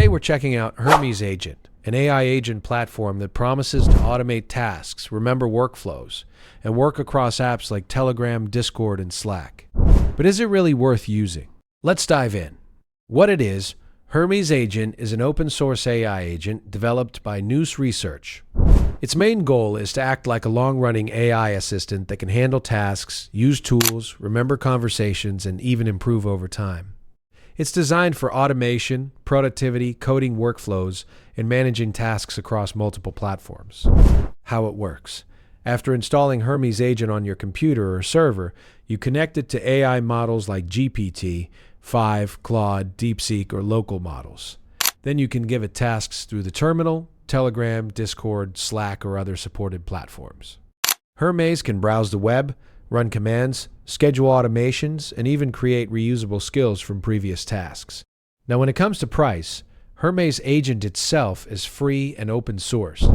Today we're checking out Hermes Agent, an AI agent platform that promises to automate tasks, remember workflows, and work across apps like Telegram, Discord, and Slack. But is it really worth using? Let's dive in. What it is, Hermes Agent is an open-source AI agent developed by nous Research. Its main goal is to act like a long-running AI assistant that can handle tasks, use tools, remember conversations, and even improve over time. It's designed for automation, productivity, coding workflows, and managing tasks across multiple platforms. How it works. After installing Hermes Agent on your computer or server, you connect it to AI models like GPT-5, Claude, DeepSeek, or local models. Then you can give it tasks through the terminal, Telegram, Discord, Slack, or other supported platforms. Hermes can browse the web, run commands, schedule automations, and even create reusable skills from previous tasks. Now, when it comes to price, Hermes Agent itself is free and open source,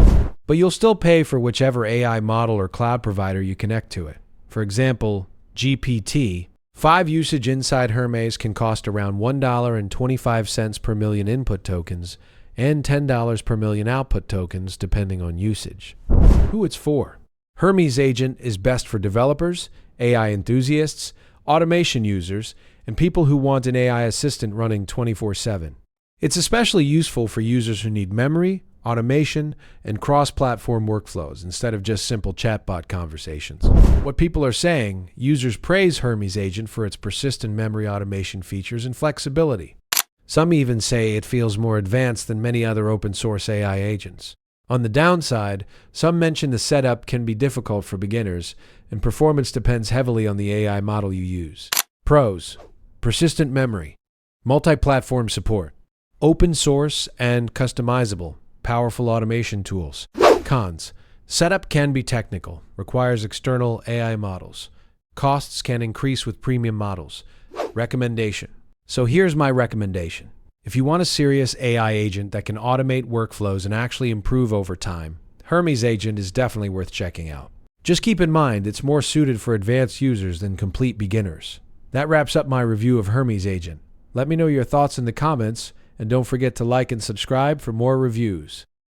but you'll still pay for whichever AI model or cloud provider you connect to it. For example, GPT-5 usage inside Hermes can cost around $1.25 per million input tokens and $10 per million output tokens depending on usage. Who it's for? Hermes Agent is best for developers, AI enthusiasts, automation users, and people who want an AI assistant running 24/7. It's especially useful for users who need memory, automation, and cross-platform workflows instead of just simple chatbot conversations. What people are saying, users praise Hermes Agent for its persistent memory automation features and flexibility. Some even say it feels more advanced than many other open-source AI agents. On the downside, some mention the setup can be difficult for beginners, and performance depends heavily on the AI model you use. Pros: persistent memory, multi-platform support, open source and customizable, powerful automation tools. Cons: setup can be technical, requires external AI models. Costs can increase with premium models. Recommendation: so here's my recommendation. If you want a serious AI agent that can automate workflows and actually improve over time, Hermes Agent is definitely worth checking out. Just keep in mind it's more suited for advanced users than complete beginners. That wraps up my review of Hermes Agent. Let me know your thoughts in the comments, and don't forget to like and subscribe for more reviews.